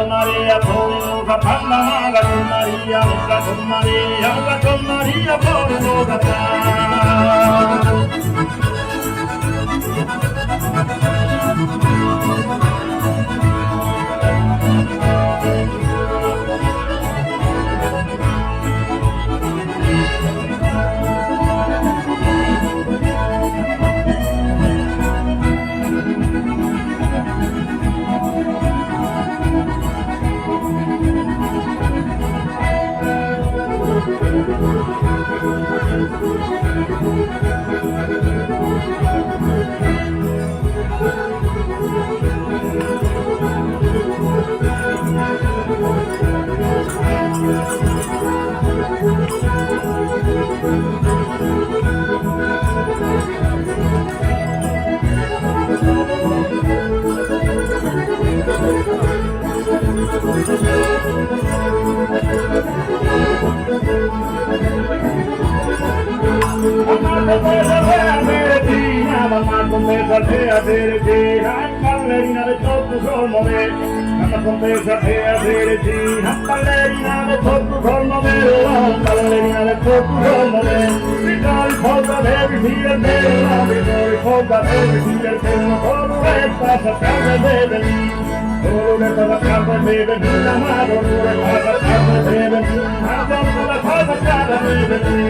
Maria, Polo, Panda, Maria, Maria, ballerina del sotto colmo me, una contessa che a Teresina, ballerina del sotto colmo me, ballerina del sotto colmo me, mi dai foda devi dire bella, mi dai foda devi dire bella, solo resta sappia beve lì, solo resta sappia beve lì, la mano pure resta sappia beve lì, ma dopo la cosa sappia beve lì.